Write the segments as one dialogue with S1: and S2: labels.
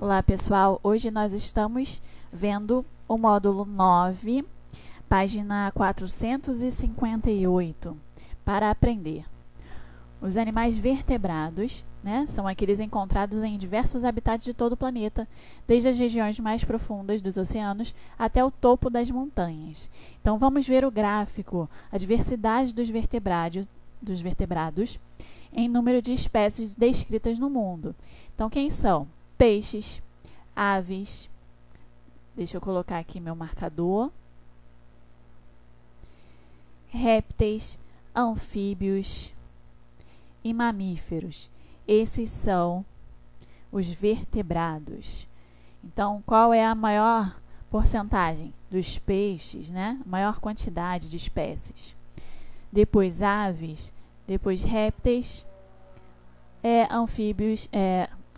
S1: Olá pessoal, hoje nós estamos vendo o módulo 9, página 458, para aprender. Os animais vertebrados, são aqueles encontrados em diversos habitats de todo o planeta, desde as regiões mais profundas dos oceanos até o topo das montanhas. Então vamos ver o gráfico, a diversidade dos vertebrados em número de espécies descritas no mundo. Então quem são? Peixes, aves, deixa eu colocar aqui meu marcador, répteis, anfíbios e mamíferos. Esses são os vertebrados. Então, qual é a maior porcentagem dos peixes, Maior quantidade de espécies. Depois aves, depois répteis, anfíbios.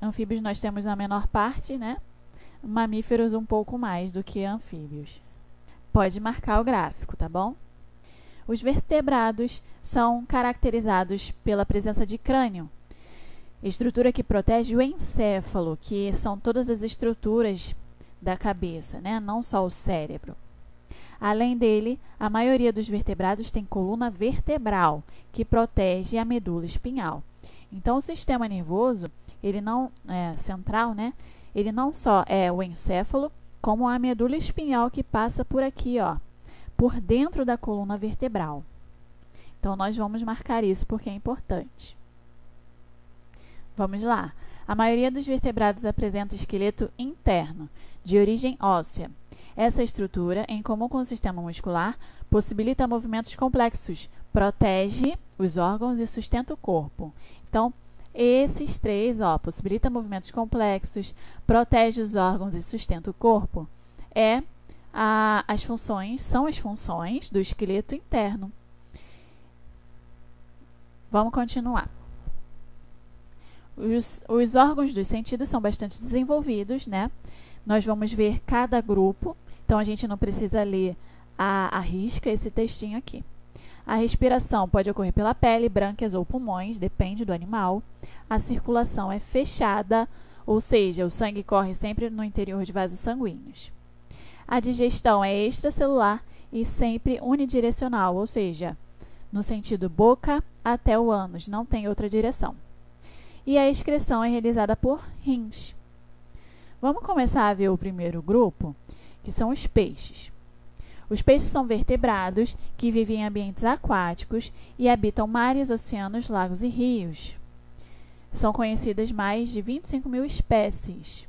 S1: Anfíbios nós temos a menor parte, Mamíferos um pouco mais do que anfíbios. Pode marcar o gráfico, tá bom? Os vertebrados são caracterizados pela presença de crânio, estrutura que protege o encéfalo, que são todas as estruturas da cabeça, não só o cérebro. Além dele, a maioria dos vertebrados tem coluna vertebral, que protege a medula espinhal. Então, o sistema nervoso, ele não é central, ele não só é o encéfalo, como a medula espinhal que passa por aqui, por dentro da coluna vertebral. Então, nós vamos marcar isso porque é importante. Vamos lá. A maioria dos vertebrados apresenta esqueleto interno, de origem óssea. Essa estrutura, em comum com o sistema muscular, possibilita movimentos complexos, protege os órgãos e sustenta o corpo. Então, esses três, possibilita movimentos complexos, protege os órgãos e sustenta o corpo, são as funções do esqueleto interno. Vamos continuar. Os órgãos dos sentidos são bastante desenvolvidos, Nós vamos ver cada grupo, então a gente não precisa ler à risca esse textinho aqui. A respiração pode ocorrer pela pele, brânquias ou pulmões, depende do animal. A circulação é fechada, ou seja, o sangue corre sempre no interior de vasos sanguíneos. A digestão é extracelular e sempre unidirecional, ou seja, no sentido boca até o ânus, não tem outra direção. E a excreção é realizada por rins. Vamos começar a ver o primeiro grupo, que são os peixes. Os peixes são vertebrados que vivem em ambientes aquáticos e habitam mares, oceanos, lagos e rios. São conhecidas mais de 25 mil espécies.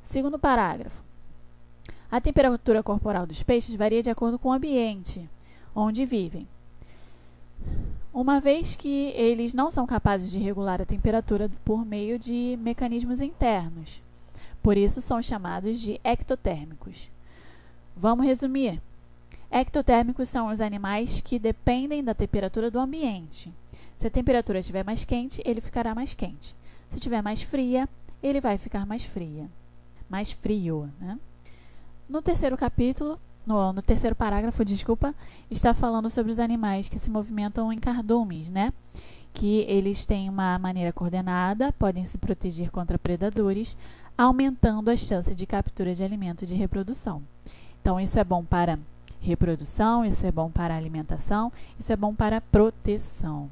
S1: Segundo parágrafo. A temperatura corporal dos peixes varia de acordo com o ambiente onde vivem. Uma vez que eles não são capazes de regular a temperatura por meio de mecanismos internos. Por isso são chamados de ectotérmicos. Vamos resumir. Ectotérmicos são os animais que dependem da temperatura do ambiente. Se a temperatura estiver mais quente, ele ficará mais quente. Se estiver mais fria, ele vai ficar mais frio. No terceiro capítulo, no terceiro parágrafo, está falando sobre os animais que se movimentam em cardumes, Que eles têm uma maneira coordenada, podem se proteger contra predadores, aumentando a chance de captura de alimento e de reprodução. Então, isso é bom para reprodução, isso é bom para alimentação, isso é bom para proteção.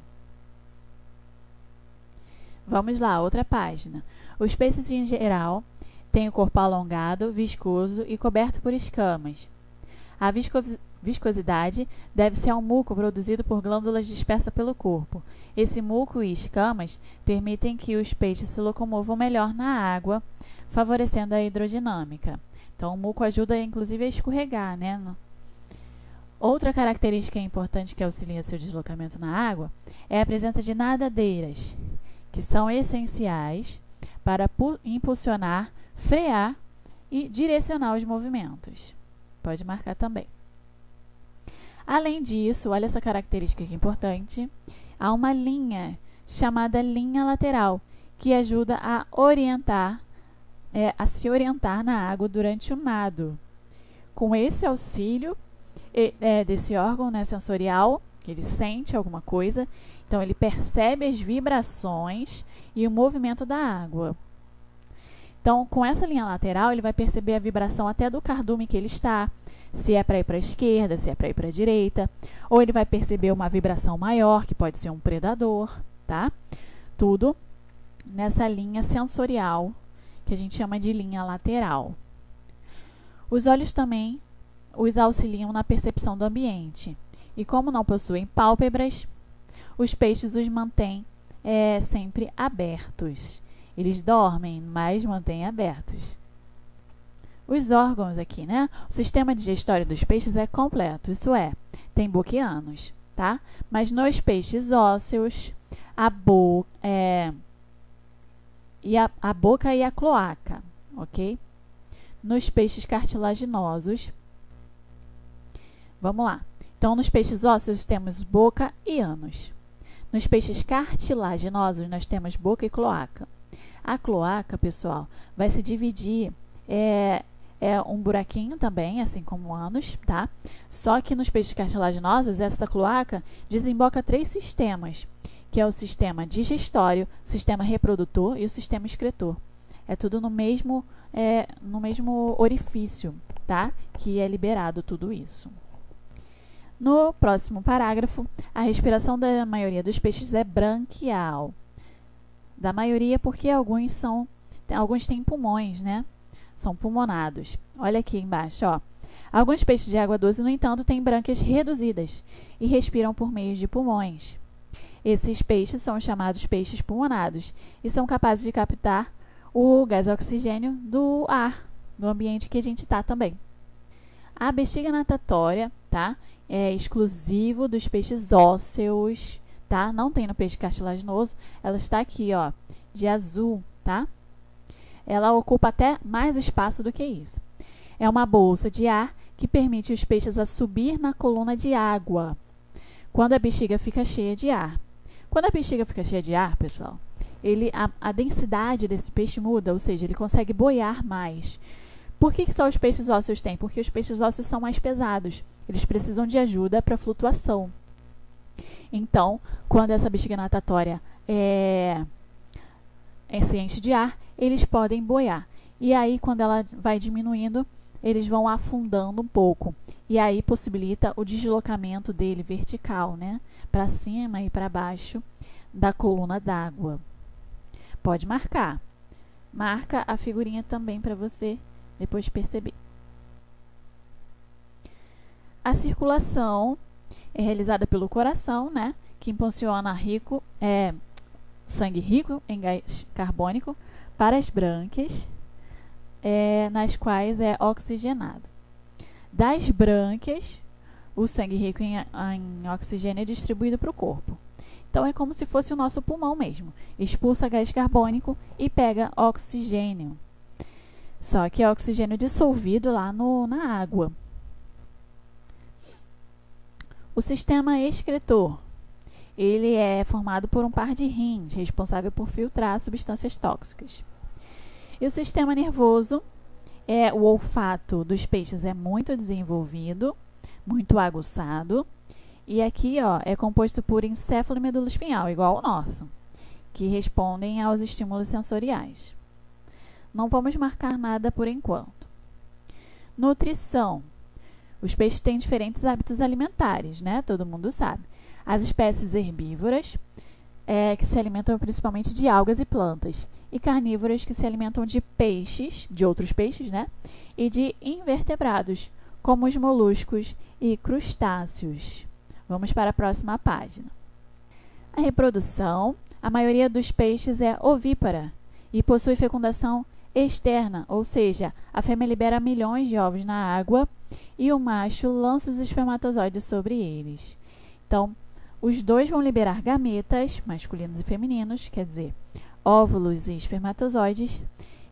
S1: Vamos lá, outra página. Os peixes, em geral, têm o corpo alongado, viscoso e coberto por escamas. A viscosidade deve-se ao muco produzido por glândulas dispersas pelo corpo. Esse muco e escamas permitem que os peixes se locomovam melhor na água, favorecendo a hidrodinâmica. Então, o muco ajuda, inclusive, a escorregar, Outra característica importante que auxilia seu deslocamento na água é a presença de nadadeiras, que são essenciais para impulsionar, frear e direcionar os movimentos. Pode marcar também. Além disso, olha essa característica que é importante, há uma linha chamada linha lateral, que ajuda a se orientar na água durante o nado. Com esse auxílio desse órgão sensorial, ele sente alguma coisa, então ele percebe as vibrações e o movimento da água. Então, com essa linha lateral, ele vai perceber a vibração até do cardume que ele está, se é para ir para a esquerda, se é para ir para a direita, ou ele vai perceber uma vibração maior, que pode ser um predador, tá? Tudo nessa linha sensorial, que a gente chama de linha lateral. Os olhos também os auxiliam na percepção do ambiente. E como não possuem pálpebras, os peixes os mantêm sempre abertos. Eles dormem, mas mantêm abertos. Os órgãos aqui, né? O sistema digestório dos peixes é completo, isso é, tem boca e ânus, tá? Mas nos peixes ósseos, a boca e a cloaca, ok? Nos peixes cartilaginosos, vamos lá. Então, nos peixes ósseos temos boca e ânus. Nos peixes cartilaginosos, nós temos boca e cloaca. A cloaca, pessoal, vai se dividir, um buraquinho também, assim como o ânus, tá? Só que nos peixes cartilaginosos, essa cloaca desemboca 3 sistemas, que é o sistema digestório, o sistema reprodutor e o sistema excretor. É tudo no mesmo orifício, tá? Que é liberado tudo isso. No próximo parágrafo, a respiração da maioria dos peixes é branquial. Da maioria porque alguns têm pulmões, né? São pulmonados. Olha aqui embaixo, ó. Alguns peixes de água doce, no entanto, têm brânquias reduzidas e respiram por meio de pulmões. Esses peixes são chamados peixes pulmonados e são capazes de captar o gás oxigênio do ar, do ambiente que a gente está também. A bexiga natatória, tá? É exclusivo dos peixes ósseos, tá? Não tem no peixe cartilaginoso. Ela está aqui, ó, de azul, tá? Ela ocupa até mais espaço do que isso. É uma bolsa de ar que permite os peixes a subir na coluna de água quando a bexiga fica cheia de ar. Quando a bexiga fica cheia de ar, pessoal, a densidade desse peixe muda, ou seja, ele consegue boiar mais. Por que só os peixes ósseos têm? Porque os peixes ósseos são mais pesados. Eles precisam de ajuda para flutuação. Então, quando essa bexiga natatória se enche de ar, eles podem boiar. E aí, quando ela vai diminuindo, eles vão afundando um pouco. E aí possibilita o deslocamento dele vertical, né? Para cima e para baixo da coluna d'água. Pode marcar. Marca a figurinha também para você depois perceber. A circulação é realizada pelo coração, né? Que impulsiona sangue rico em gás carbônico para as brânquias, nas quais é oxigenado. Das brânquias, o sangue rico em oxigênio é distribuído para o corpo. Então, é como se fosse o nosso pulmão mesmo. Expulsa gás carbônico e pega oxigênio. Só que é oxigênio dissolvido lá na água. O sistema excretor, ele é formado por um par de rins, responsável por filtrar substâncias tóxicas. E o sistema nervoso, o olfato dos peixes é muito desenvolvido, muito aguçado. E aqui, ó, é composto por encéfalo e medula espinhal, igual ao nosso, que respondem aos estímulos sensoriais. Não vamos marcar nada por enquanto. Nutrição. Os peixes têm diferentes hábitos alimentares, né? Todo mundo sabe. As espécies herbívoras, que se alimentam principalmente de algas e plantas, e carnívoras, que se alimentam de peixes, de outros peixes, né? E de invertebrados, como os moluscos e crustáceos. Vamos para a próxima página. A reprodução. A maioria dos peixes é ovípara e possui fecundação externa, ou seja, a fêmea libera milhões de ovos na água e o macho lança os espermatozoides sobre eles. Então, os dois vão liberar gametas, masculinos e femininos, quer dizer, óvulos e espermatozoides,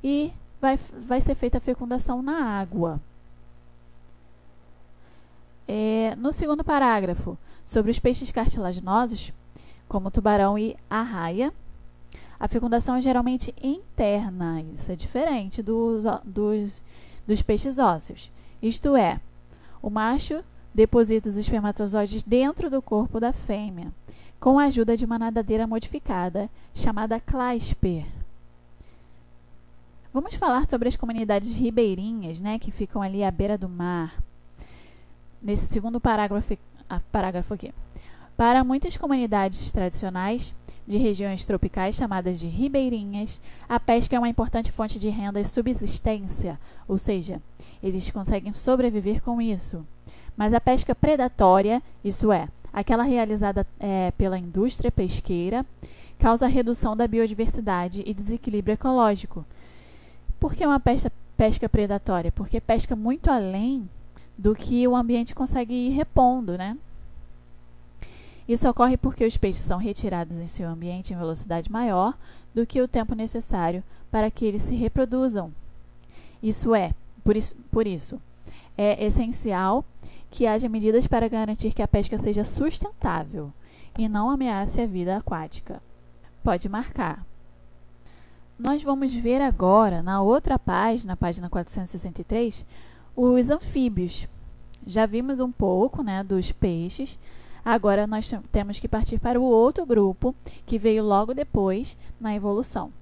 S1: e vai ser feita a fecundação na água. No segundo parágrafo, sobre os peixes cartilaginosos, como o tubarão e a arraia, a fecundação é geralmente interna, isso é diferente dos peixes ósseos. Isto é, o macho deposita os espermatozoides dentro do corpo da fêmea, com a ajuda de uma nadadeira modificada, chamada clasper. Vamos falar sobre as comunidades ribeirinhas, né, que ficam ali à beira do mar. Nesse segundo parágrafo aqui. Para muitas comunidades tradicionais de regiões tropicais chamadas de ribeirinhas, a pesca é uma importante fonte de renda e subsistência, ou seja, eles conseguem sobreviver com isso. Mas a pesca predatória, isso é, aquela realizada pela indústria pesqueira, causa redução da biodiversidade e desequilíbrio ecológico. Por que uma pesca predatória? Porque pesca muito além do que o ambiente consegue ir repondo, né? Isso ocorre porque os peixes são retirados em seu ambiente em velocidade maior do que o tempo necessário para que eles se reproduzam. Por isso, é essencial que haja medidas para garantir que a pesca seja sustentável e não ameace a vida aquática. Pode marcar. Nós vamos ver agora, na outra página, página 463, os anfíbios. Já vimos um pouco, né, dos peixes. Agora nós temos que partir para o outro grupo, que veio logo depois na evolução.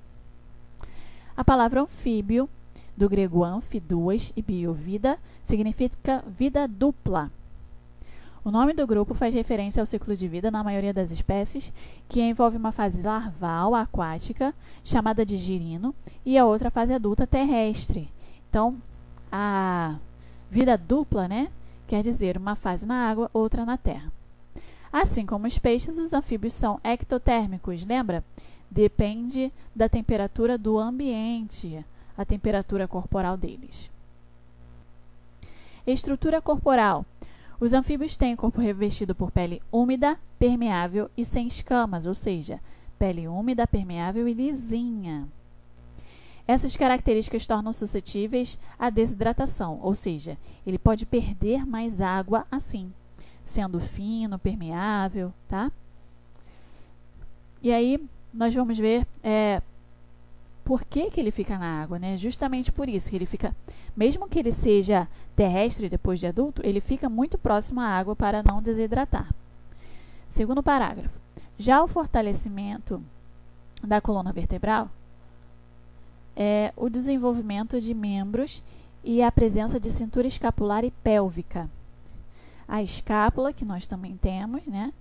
S1: A palavra anfíbio, do grego anfi, duas, e bio, vida, significa vida dupla. O nome do grupo faz referência ao ciclo de vida na maioria das espécies, que envolve uma fase larval aquática, chamada de girino, e a outra fase adulta terrestre. Então, a vida dupla, né, quer dizer uma fase na água, outra na terra. Assim como os peixes, os anfíbios são ectotérmicos, lembra? Depende da temperatura do ambiente, a temperatura corporal deles. Estrutura corporal. Os anfíbios têm o corpo revestido por pele úmida, permeável e sem escamas, ou seja, pele úmida, permeável e lisinha. Essas características tornam suscetíveis à desidratação, ou seja, ele pode perder mais água assim, sendo fino, permeável, tá? E aí, nós vamos ver por que ele fica na água, né? Justamente por isso que ele fica, mesmo que ele seja terrestre depois de adulto, ele fica muito próximo à água para não desidratar. Segundo parágrafo. Já o fortalecimento da coluna vertebral é o desenvolvimento de membros e a presença de cintura escapular e pélvica. A escápula, que nós também temos, né?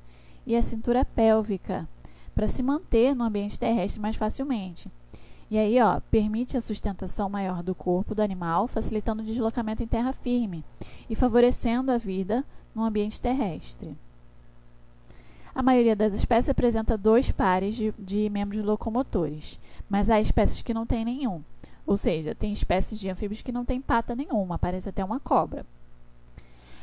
S1: E a cintura pélvica, para se manter no ambiente terrestre mais facilmente. E aí, ó, permite a sustentação maior do corpo do animal, facilitando o deslocamento em terra firme e favorecendo a vida no ambiente terrestre. A maioria das espécies apresenta 2 pares de membros locomotores, mas há espécies que não têm nenhum. Ou seja, tem espécies de anfíbios que não têm pata nenhuma, parece até uma cobra.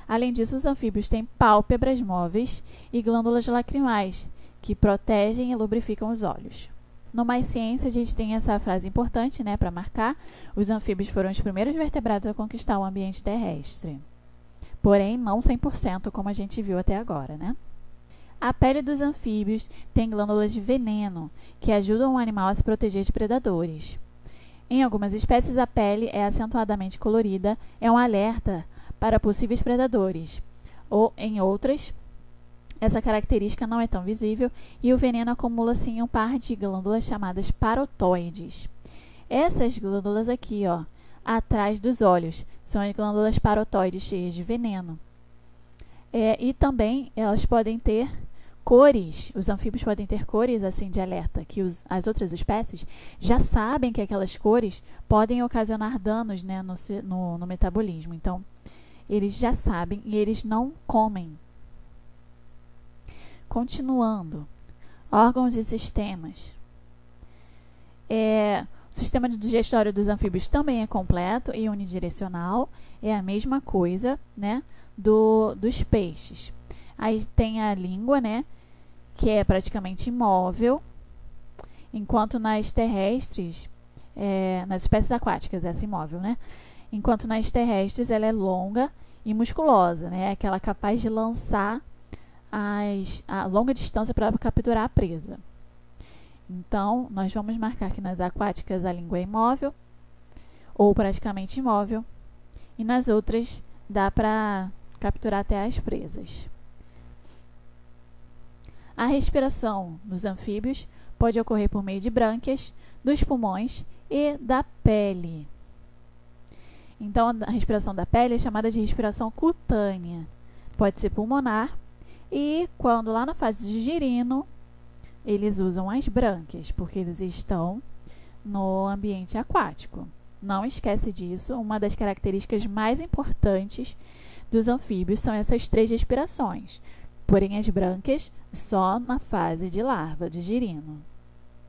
S1: Além disso, os anfíbios têm pálpebras móveis e glândulas lacrimais, que protegem e lubrificam os olhos. No Mais Ciência, a gente tem essa frase importante, né, para marcar. Os anfíbios foram os primeiros vertebrados a conquistar o ambiente terrestre. Porém, não 100%, como a gente viu até agora, né? A pele dos anfíbios tem glândulas de veneno, que ajudam o animal a se proteger de predadores. Em algumas espécies, a pele é acentuadamente colorida, é um alerta para possíveis predadores. Ou, em outras, essa característica não é tão visível e o veneno acumula-se em um par de glândulas chamadas parotoides. Essas glândulas aqui, ó, atrás dos olhos, são as glândulas parotoides cheias de veneno. E também elas podem ter cores, os anfíbios podem ter cores assim de alerta, que as outras espécies já sabem que aquelas cores podem ocasionar danos, né, no metabolismo. Então, eles já sabem e eles não comem. Continuando, órgãos e sistemas. O sistema digestório dos anfíbios também é completo e unidirecional, é a mesma coisa, né, dos peixes. Aí tem a língua, né, que é praticamente imóvel, enquanto nas terrestres, nas espécies aquáticas, essa imóvel, né, enquanto nas terrestres ela é longa e musculosa, né, aquela capaz de lançar a longa distância para capturar a presa. Então, nós vamos marcar que nas aquáticas a língua é imóvel, ou praticamente imóvel, e nas outras dá para capturar até as presas. A respiração nos anfíbios pode ocorrer por meio de brânquias, dos pulmões e da pele. Então, a respiração da pele é chamada de respiração cutânea. Pode ser pulmonar e, quando lá na fase de girino, eles usam as brânquias, porque eles estão no ambiente aquático. Não esquece disso, uma das características mais importantes dos anfíbios são essas 3 respirações, porém as brânquias só na fase de larva, de girino.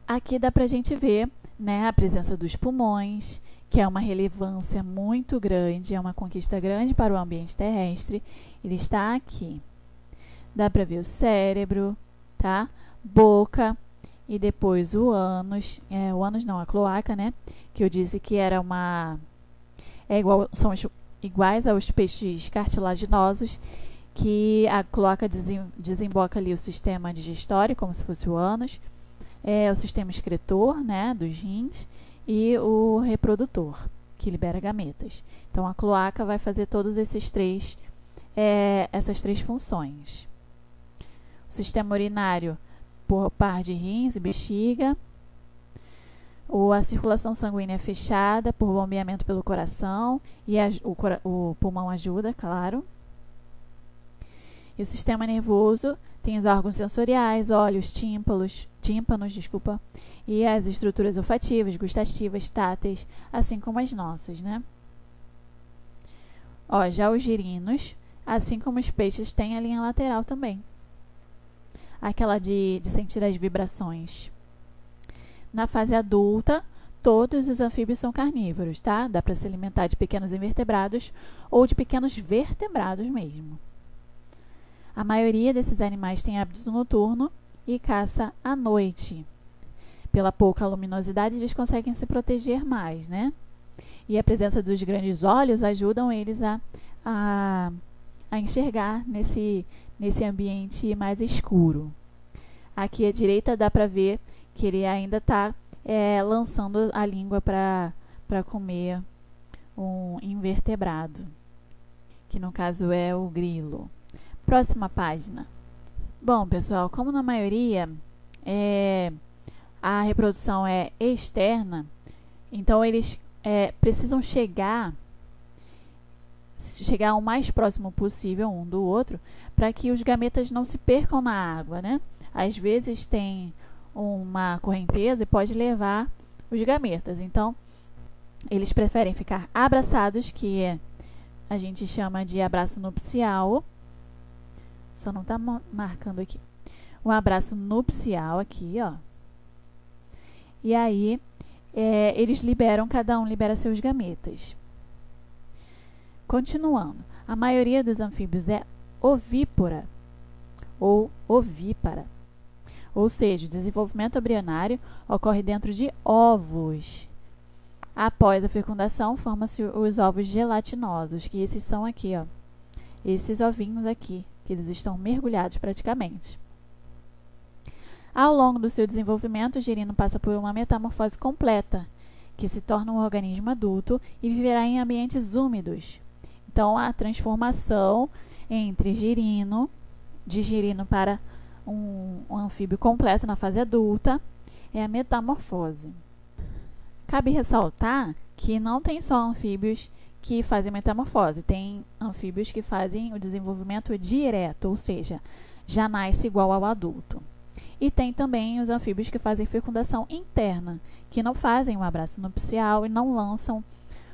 S1: Aqui dá para a gente ver, né, a presença dos pulmões, que é uma relevância muito grande, é uma conquista grande para o ambiente terrestre. Ele está aqui. Dá para ver o cérebro, tá? Boca e depois o ânus. O ânus não, a cloaca, né? Que eu disse que era são iguais aos peixes cartilaginosos, que a cloaca desemboca ali o sistema digestório, como se fosse o ânus, o sistema excretor, né, dos rins, e o reprodutor, que libera gametas. Então, a cloaca vai fazer todos essas três funções. O sistema urinário, por par de rins e bexiga. A circulação sanguínea é fechada por bombeamento pelo coração, e o pulmão ajuda, claro. E o sistema nervoso tem os órgãos sensoriais, olhos, tímpanos, e as estruturas olfativas, gustativas, táteis, assim como as nossas, né? Já os girinos, assim como os peixes, têm a linha lateral também. Aquela de sentir as vibrações. Na fase adulta, todos os anfíbios são carnívoros, tá? Dá para se alimentar de pequenos invertebrados ou de pequenos vertebrados mesmo. A maioria desses animais tem hábito noturno e caça à noite. Pela pouca luminosidade, eles conseguem se proteger mais, né? E a presença dos grandes olhos ajudam eles a enxergar nesse ambiente mais escuro. Aqui à direita dá para ver que ele ainda está lançando a língua para comer um invertebrado, que no caso é o grilo. Próxima página. Bom, pessoal, como na maioria a reprodução é externa, então eles precisam chegar o mais próximo possível um do outro para que os gametas não se percam na água, né? Às vezes tem uma correnteza e pode levar os gametas. Então, eles preferem ficar abraçados, que a gente chama de abraço nupcial. Só não está marcando aqui. Um abraço nupcial aqui, ó. E aí, cada um libera seus gametas. Continuando, a maioria dos anfíbios é ovípara ou ovípara. Ou seja, o desenvolvimento embrionário ocorre dentro de ovos. Após a fecundação, formam-se os ovos gelatinosos, que esses são aqui, ó. Esses ovinhos aqui, que eles estão mergulhados praticamente. Ao longo do seu desenvolvimento, o girino passa por uma metamorfose completa, que se torna um organismo adulto e viverá em ambientes úmidos. Então, a transformação entre girino, de girino para um anfíbio completo na fase adulta, é a metamorfose. Cabe ressaltar que não tem só anfíbios que fazem metamorfose, tem anfíbios que fazem o desenvolvimento direto, ou seja, já nasce igual ao adulto. E tem também os anfíbios que fazem fecundação interna, que não fazem um abraço nupcial e não lançam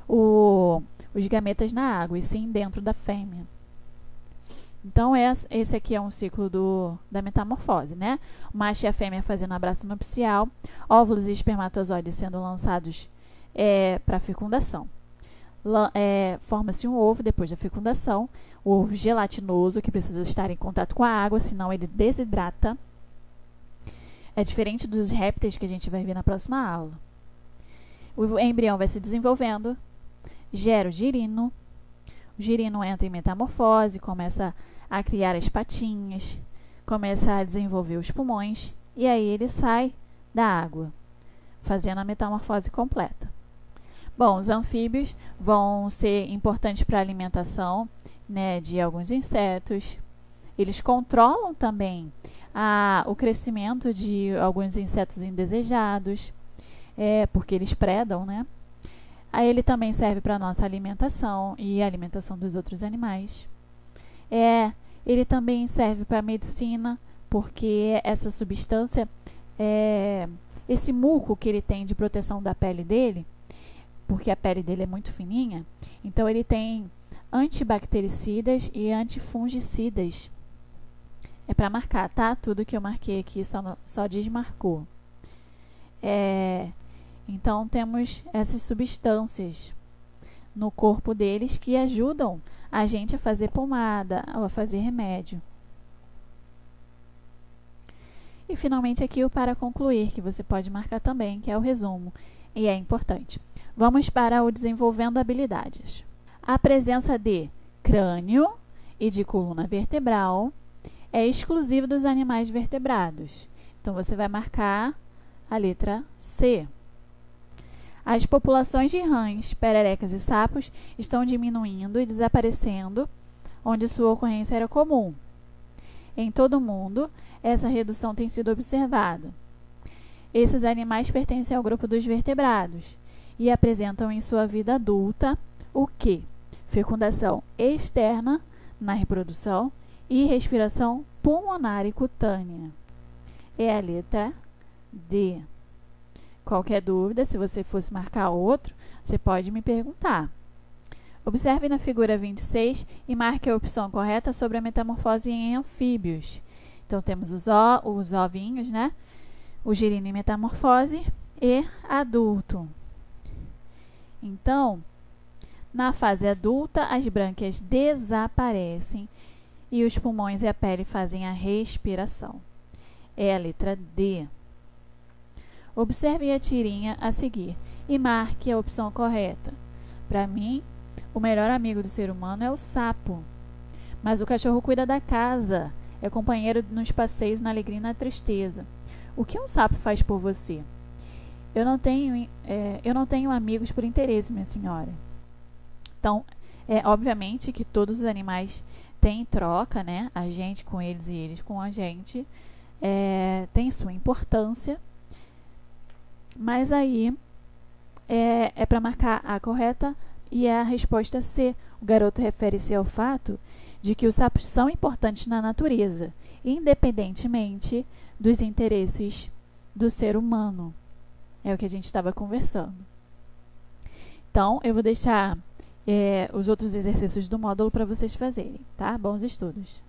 S1: os gametas na água, e sim dentro da fêmea. Então, esse aqui é um ciclo da metamorfose, né? O macho e a fêmea fazendo abraço nupcial, óvulos e espermatozoides sendo lançados para fecundação. Forma-se um ovo depois da fecundação, o ovo gelatinoso, que precisa estar em contato com a água, senão ele desidrata. É diferente dos répteis que a gente vai ver na próxima aula. O embrião vai se desenvolvendo, gera o girino. O girino entra em metamorfose, começa a criar as patinhas, começa a desenvolver os pulmões, e aí ele sai da água, fazendo a metamorfose completa. Bom, os anfíbios vão ser importantes para a alimentação, né, de alguns insetos. Eles controlam também o crescimento de alguns insetos indesejados. porque eles predam, né? Aí ele também serve para a nossa alimentação e a alimentação dos outros animais. Ele também serve para a medicina, porque essa substância, esse muco que ele tem de proteção da pele dele, porque a pele dele é muito fininha, então ele tem antibactericidas e antifungicidas. É para marcar, tá? Tudo que eu marquei aqui só desmarcou. Então, temos essas substâncias no corpo deles que ajudam a gente a fazer pomada ou a fazer remédio. E, finalmente, aqui o para concluir, que você pode marcar também, que é o resumo, e é importante. Vamos para o desenvolvendo habilidades. A presença de crânio e de coluna vertebral é exclusiva dos animais vertebrados. Então, você vai marcar a letra C. As populações de rãs, pererecas e sapos estão diminuindo e desaparecendo, onde sua ocorrência era comum. Em todo o mundo, essa redução tem sido observada. Esses animais pertencem ao grupo dos vertebrados e apresentam em sua vida adulta o quê? Fecundação externa na reprodução e respiração pulmonar e cutânea. É a letra D. Qualquer dúvida, se você fosse marcar outro, você pode me perguntar. Observe na figura 26 e marque a opção correta sobre a metamorfose em anfíbios. Então, temos os ovinhos, né? O girino em metamorfose e adulto. Então, na fase adulta, as brânquias desaparecem e os pulmões e a pele fazem a respiração. É a letra D. Observe a tirinha a seguir e marque a opção correta. Para mim, o melhor amigo do ser humano é o sapo. Mas o cachorro cuida da casa, é companheiro nos passeios na alegria e na tristeza. O que um sapo faz por você? Eu não tenho amigos por interesse, minha senhora. Então, obviamente que todos os animais têm troca, né? A gente com eles e eles com a gente. Tem sua importância. Mas aí é para marcar a correta e é a resposta C. O garoto refere-se ao fato de que os sapos são importantes na natureza, independentemente dos interesses do ser humano. É o que a gente estava conversando. Então, eu vou deixar os outros exercícios do módulo para vocês fazerem, tá? Bons estudos!